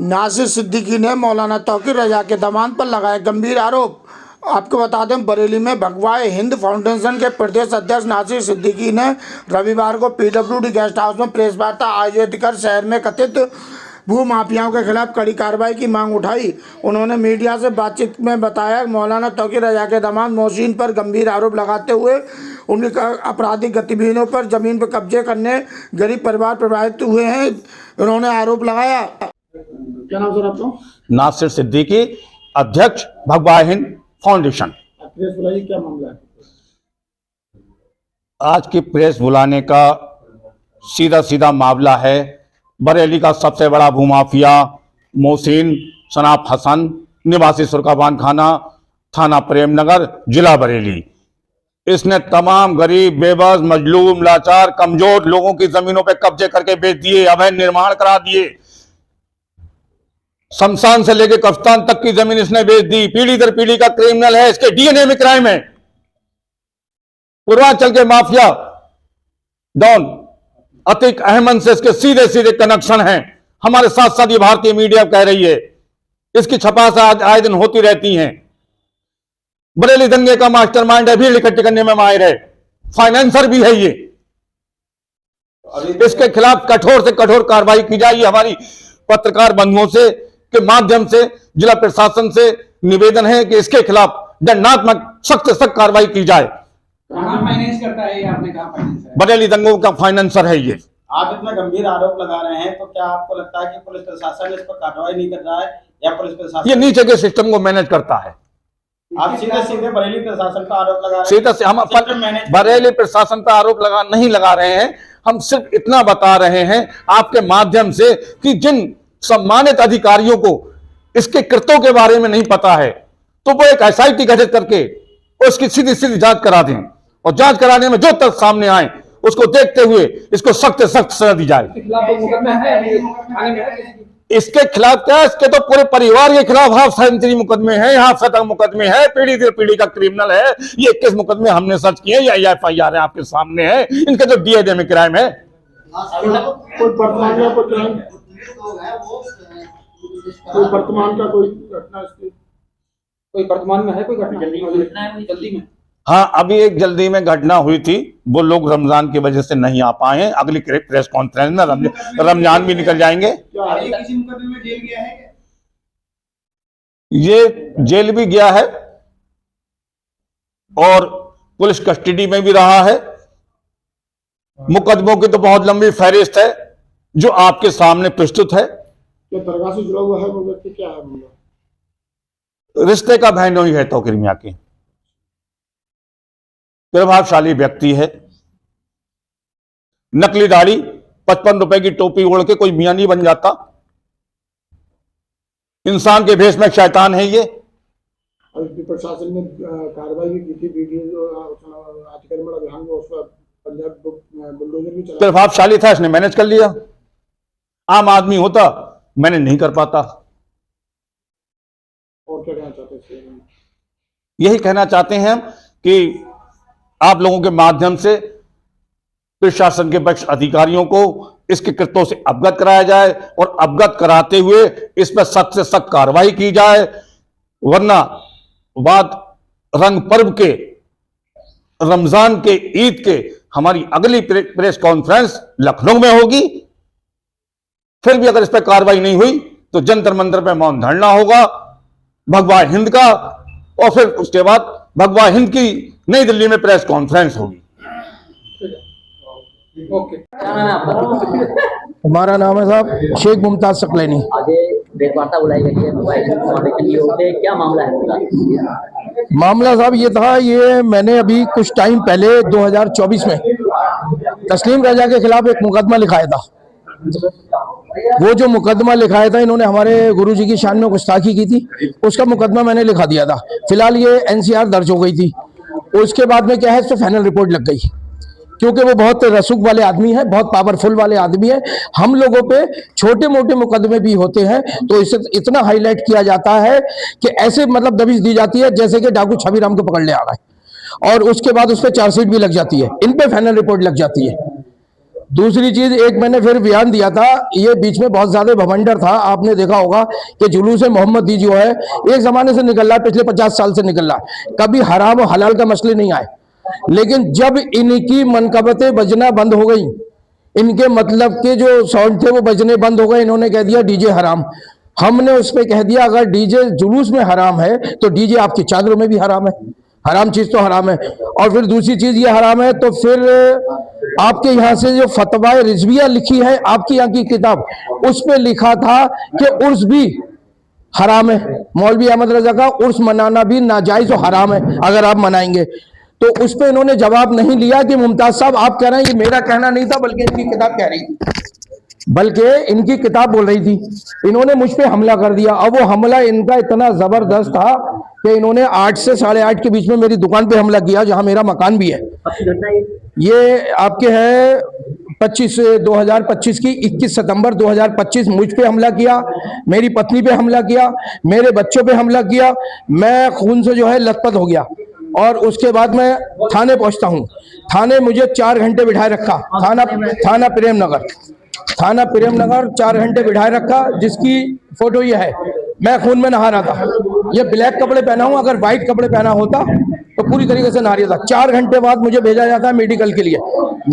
नासिर सिद्दीकी ने मौलाना तौकीर रजा के दामाद पर लगाए गंभीर आरोप। आपको बता दें, बरेली में भगवाए हिंद फाउंडेशन के प्रदेश अध्यक्ष नासिर सिद्दीकी ने रविवार को पीडब्ल्यूडी गेस्ट हाउस में प्रेस वार्ता आयोजित कर शहर में कथित भू माफियाओं के खिलाफ कड़ी कार्रवाई की मांग उठाई। उन्होंने मीडिया से बातचीत में बताया, मौलाना तौकीर रजा के दामाद मोहसिन पर गंभीर आरोप लगाते हुए उनकी आपराधिक गतिविधियों पर जमीन पर कब्जे करने गरीब परिवार प्रभावित हुए हैं। उन्होंने आरोप लगाया। क्या नाम सर आपका? नासिर सिद्दीकी, अध्यक्ष भगवाए हिंद फाउंडेशन। प्रेस बुलाइए, क्या मामला है? आज की प्रेस बुलाने का सीधा मामला है, बरेली का सबसे बड़ा भूमाफिया मोहसिन शनाफ हसन, निवासी सुरकाबान खाना, थाना प्रेमनगर, जिला बरेली। इसने तमाम गरीब, बेबस, मजलूम, लाचार, कमजोर लोगों की जमीनों पे कब्जे करके बेच दिए, अवैध निर्माण करा दिए। शमशान से लेकर कब्रिस्तान तक की जमीन इसने बेच दी। पीढ़ी दर पीढ़ी का क्रिमिनल है, इसके डीएनए में क्राइम है। पूर्वांचल के माफिया डॉन अतीक अहमद से इसके सीधे सीधे कनेक्शन हैं। हमारे साथ साथ ये भारतीय मीडिया कह रही है, इसकी छपास आए दिन होती रहती हैं। बरेली दंगे का मास्टरमाइंड है, भीड़ इकट्ठी करने में माहिर है, फाइनेंसर भी है ये। इसके खिलाफ कठोर से कठोर कार्रवाई की जाए। हमारी पत्रकार बंधुओं से के माध्यम से जिला प्रशासन से निवेदन है कि इसके खिलाफ दंडात्मक सख्त से सख्त कार्रवाई की जाए। फाइनेंस करता है ये, आपने कहा फाइनेंस है। बरेली दंगों का फाइनेंसर है ये। आप इतना गंभीर आरोप लगा रहे हैं, तो क्या आपको लगता है कि पुलिस प्रशासन इस पर कार्रवाई नहीं कर रहा है, या पुलिस प्रशासन ये नीचे के सिस्टम को मैनेज करता है? आप सीधे सीधे बरेली प्रशासन पर आरोप लगा रहे हैं। सीधे से हम बरेली प्रशासन पर आरोप नहीं लगा रहे हैं। हम सिर्फ इतना बता रहे हैं आपके माध्यम से कि जिन सम्मानित अधिकारियों को इसके कृत्यों के बारे में नहीं पता है, तो वो एक एसआईटी गठित करके उसकी सीधी जांच करा दें, और जांच कराने में जो तथ्य सामने आए उसको देखते हुए इसको सख्त से सख्त सजा दी जाए। इसके खिलाफ क्या, इसके तो पूरे परिवार के खिलाफ हाफ सेंचुरी मुकदमे हैं, हाफ शतक मुकदमे हैं, पीढ़ी दर पीढ़ी का क्रिमिनल है ये। 21 मुकदमे हमने सर्च किए, या एफआईआर है आपके सामने है। इनके जो डीएनए में क्राइम है। कोई वर्तमान का कोई घटना, कोई वर्तमान में है, कोई घटना जल्दी में? हाँ, अभी एक जल्दी में घटना हुई थी, वो लोग रमजान की वजह से नहीं आ पाए हैं। अगली प्रेस कॉन्फ्रेंस में रमजान भी निकल जाएंगे। किसी मुकदमे में जेल गया है क्या? ये जेल भी गया है और पुलिस कस्टडी में भी रहा है। मुकदमों की तो बहुत लंबी फहरिस्त है जो आपके सामने प्रस्तुत है। दरगाह से जुड़ा हुआ है वो व्यक्ति, क्या है? रिश्ते का बहनोई है तौकीर मियां की, प्रभावशाली व्यक्ति है। नकली दाढ़ी, 55 रुपए की टोपी ओढ़ के कोई मियां नहीं बन जाता। इंसान के भेष में शैतान है ये। प्रशासन ने कार्रवाई भी की थी, वीडियो अतिक्रमण अभियान में, उस पर पंजाब बुलडोजर भी चला। प्रभावशाली था, इसने मैनेज कर लिया। आम आदमी होता मैंने नहीं कर पाता। और क्या कहना चाहते हैं? यही कहना चाहते हैं कि आप लोगों के माध्यम से प्रशासन के पक्ष अधिकारियों को इसके कृत्यों से अवगत कराया जाए, और अवगत कराते हुए इस पर सख्त से सख्त कार्रवाई की जाए। वरना बात रंग पर्व के, रमजान के, ईद के हमारी अगली प्रेस कॉन्फ्रेंस लखनऊ में होगी। फिर भी अगर इस पर कार्रवाई नहीं हुई तो जंतर मंतर पे मौन धरना होगा भगवाए हिंद का, और फिर उसके बाद भगवाए हिंद की नई दिल्ली में प्रेस कॉन्फ्रेंस होगी। ओके, क्या नाम है आपका? हमारा नाम है साहब शेख मुमताज सकलैनी। आगे प्रेस वार्ता बुलाई गई है मोबाइल फाउंडेशन की ओर से, क्या मामला है पूरा? मामला साहब ये था, ये मैंने अभी कुछ टाइम पहले 2024 में तस्लीम रजा के खिलाफ एक मुकदमा लिखाया था। वो जो मुकदमा लिखाया था, इन्होंने हमारे गुरुजी की शान में गुस्ताखी की थी, उसका मुकदमा मैंने लिखा दिया था। फिलहाल ये एनसीआर दर्ज हो गई थी। उसके बाद में क्या है, इस पर फाइनल रिपोर्ट लग गई, क्योंकि वो बहुत रसूख वाले आदमी है, बहुत पावरफुल वाले आदमी है। हम लोगों पे छोटे मोटे मुकदमे भी होते हैं तो इसे इतना हाईलाइट किया जाता है कि ऐसे मतलब दबिश दी जाती है जैसे कि डाकू छबीराम को पकड़ ले आ गए, और उसके बाद उस पर चार्जशीट भी लग जाती है, इन पे फाइनल रिपोर्ट लग जाती है। दूसरी चीज, एक मैंने फिर बयान दिया था, ये बीच में बहुत ज्यादा भवंडर था, आपने देखा होगा कि जुलूस मोहम्मदी जो है एक जमाने से निकल रहा है, पिछले 50 साल से निकल रहा है, कभी हराम और हलाल का मसले नहीं आए। लेकिन जब इनकी मनकबतें बजना बंद हो गई, इनके मतलब के जो साउंड थे वो बजने बंद हो गए, इन्होंने कह दिया डीजे हराम। हमने उस पर कह दिया अगर डीजे जुलूस में हराम है तो डीजे आपकी चादरों में भी हराम है, हराम चीज तो हराम है। और फिर दूसरी चीज ये हराम है तो फिर आपके यहाँ से जो फतवा रिजविया लिखी है, आपकी यहाँ की किताब, उस पे लिखा था कि उर्स भी हराम है, मौलवी अहमद रजा का उर्स मनाना भी नाजायज और हराम है अगर आप मनाएंगे। तो उस पे इन्होंने जवाब नहीं लिया कि मुमताज साहब आप कह रहे हैं, ये मेरा कहना नहीं था बल्कि इनकी किताब कह रही थी, बल्कि इनकी किताब बोल रही थी। इन्होंने मुझ पे हमला कर दिया। अब वो हमला इनका इतना जबरदस्त था कि इन्होंने 8 से 8:30 के बीच में मेरी दुकान पे हमला किया, जहां मेरा मकान भी है। ये आपके है 2025 की 21 सितंबर 2025 मुझ पे हमला किया, मेरी पत्नी पे हमला किया, मेरे बच्चों पे हमला किया। मैं खून से जो है लथपथ हो गया और उसके बाद मैं थाने पहुंचता हूं। थाने मुझे 4 घंटे बिठाए रखा, थाना प्रेम नगर 4 घंटे बिठाए रखा, जिसकी फोटो ये है। मैं खून में नहा रहा था, ये ब्लैक कपड़े पहना हूं, अगर व्हाइट कपड़े पहना होता तो पूरी तरीके से नहा रहा था। 4 घंटे बाद मुझे भेजा जाता है मेडिकल के लिए।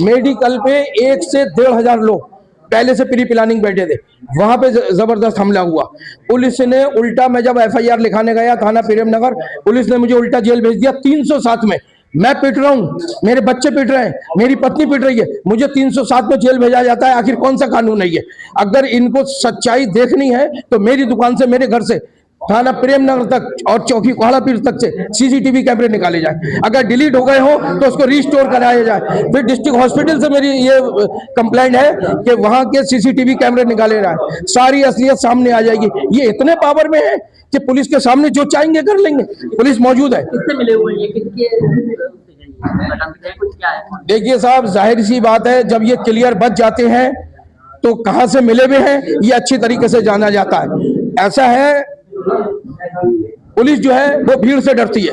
मेडिकल पे 1 से 1,500 लोग पहले से प्री प्लानिंग बैठे थे, वहां पे जबरदस्त हमला हुआ। पुलिस ने उल्टा, मैं जब FIR लिखाने गया थाना प्रेम नगर, पुलिस ने मुझे उल्टा जेल भेज दिया 307 में। मैं पिट रहा हूं, मेरे बच्चे पिट रहे हैं, मेरी पत्नी पिट रही है, मुझे 307 में जेल भेजा जाता है। आखिर कौन सा कानून है ये? अगर इनको सच्चाई देखनी है तो मेरी दुकान से, मेरे घर से थाना प्रेम नगर तक और चौकी कोहड़ा पीर तक से CCTV कैमरे निकाले जाए। अगर डिलीट हो गए हो तो उसको रिस्टोर कराया जाए। फिर डिस्ट्रिक्ट हॉस्पिटल से मेरी ये कंप्लेंट है कि वहां के CCTV कैमरे निकाले जाए, सारी असलियत सामने आ जाएगी। ये इतने पावर में है कि पुलिस के सामने जो चाहेंगे कर लेंगे, पुलिस मौजूद है। किससे मिले हुए हैं, क्या है? देखिए साहब, जाहिर सी बात है, जब ये क्लियर बच जाते हैं तो कहां से मिले हुए हैं ये अच्छी तरीके से जाना जाता है। ऐसा है, पुलिस जो है वो भीड़ से डरती है।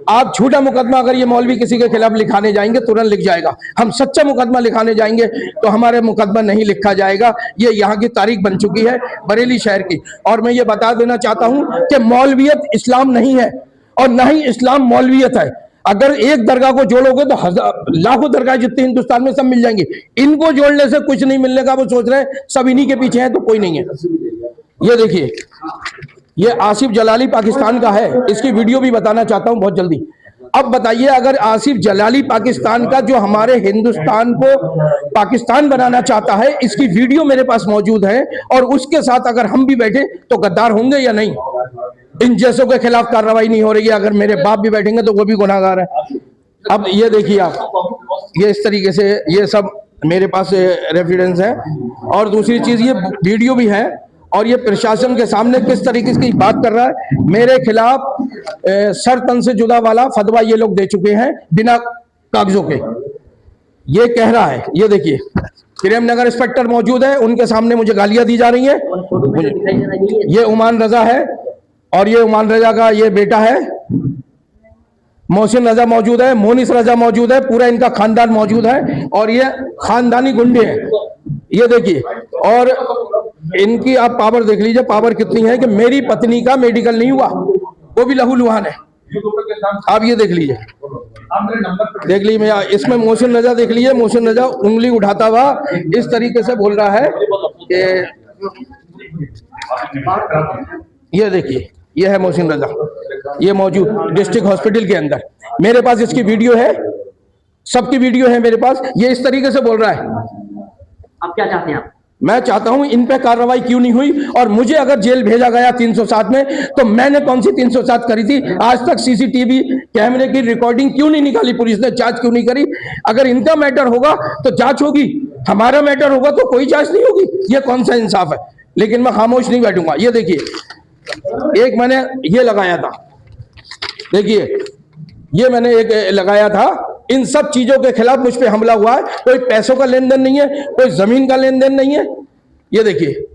आप झूठा मुकदमा अगर ये मौलवी किसी के खिलाफ लिखाने जाएंगे तुरंत लिख जाएगा। हम सच्चा मुकदमा लिखाने जाएंगे तो हमारे मुकदमा नहीं लिखा जाएगा। ये यहाँ की तारीख बन चुकी है बरेली शहर की। और मैं ये बता देना चाहता हूँ कि मौलवियत इस्लाम नहीं है और न ही इस्लाम मौलवियत है। अगर एक दरगाह को जोड़ोगे तो लाखों दरगाह जितनी हिंदुस्तान में सब मिल जाएंगी। इनको जोड़ने से कुछ नहीं मिलने का वो सोच रहे हैं, सब इन्हीं के पीछे हैं तो कोई नहीं है। ये देखिए, ये आसिफ जलाली पाकिस्तान का है, इसकी वीडियो भी बताना चाहता हूं बहुत जल्दी। अब बताइए, अगर आसिफ जलाली पाकिस्तान का जो हमारे हिंदुस्तान को पाकिस्तान बनाना चाहता है, इसकी वीडियो मेरे पास मौजूद है, और उसके साथ अगर हम भी बैठे तो गद्दार होंगे या नहीं? इन जैसों के खिलाफ कार्रवाई नहीं हो रही है, अगर मेरे बाप भी बैठेंगे तो वो भी गुनाहगार है। अब ये देखिए आप, ये इस तरीके से ये सब मेरे पास रेफिडेंस है। और दूसरी चीज, ये वीडियो भी है और ये प्रशासन के सामने किस तरीके की बात कर रहा है। मेरे खिलाफ सर तन से जुदा वाला फतवा ये लोग दे चुके हैं बिना कागजों के। ये कह रहा है, ये देखिए, प्रेम नगर इंस्पेक्टर मौजूद है, उनके सामने मुझे गालियां दी जा रही हैं। ये उमान रजा है और ये उमान रजा का ये बेटा है, मोहसिन रजा मौजूद है, मोनिस रजा मौजूद है, पूरा इनका खानदान मौजूद है और ये खानदानी गुंडे हैं। ये देखिए, और इनकी आप पावर देख लीजिए, पावर कितनी है कि मेरी पत्नी का मेडिकल नहीं हुआ, वो भी लहूलुहान है। आप ये देख लीजिए, देख लीजिए, मैं इसमें मोहसिन रजा देख लीजिए, मोहसिन रजा उंगली उठाता हुआ इस तरीके से बोल रहा है कि ये देखिए, ये है मोहसिन रजा, ये मौजूद डिस्ट्रिक्ट हॉस्पिटल के अंदर। मेरे पास इसकी वीडियो है, सबकी वीडियो है मेरे पास। ये इस तरीके से बोल रहा है। आप क्या चाहते हैं? मैं चाहता हूं इन पे कार्रवाई क्यों नहीं हुई, और मुझे अगर जेल भेजा गया 307 में तो मैंने कौन सी 307 करी थी? आज तक CCTV कैमरे की रिकॉर्डिंग क्यों नहीं निकाली? पुलिस ने जांच क्यों नहीं करी? अगर इनका मैटर होगा तो जांच होगी, हमारा मैटर होगा तो कोई जांच नहीं होगी। ये कौन सा इंसाफ है? लेकिन मैं खामोश नहीं बैठूंगा। ये देखिए, एक मैंने ये लगाया था, देखिए ये मैंने एक लगाया था। इन सब चीजों के खिलाफ मुझ पे हमला हुआ है। कोई पैसों का लेन देन नहीं है, कोई जमीन का लेन देन नहीं है। ये देखिए,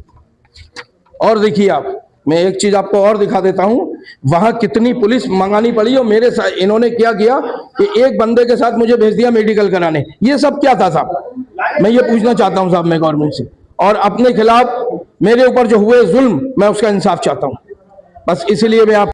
और देखिए आप, मैं एक चीज आपको और दिखा देता हूं, वहां कितनी पुलिस मंगानी पड़ी। और मेरे साथ इन्होंने क्या किया कि एक बंदे के साथ मुझे भेज दिया मेडिकल कराने। ये सब क्या था साहब? मैं ये पूछना चाहता हूँ साहब मैं गवर्नमेंट से, और अपने खिलाफ मेरे ऊपर जो हुए जुल्म मैं उसका इंसाफ चाहता हूँ। बस इसीलिए मैं आप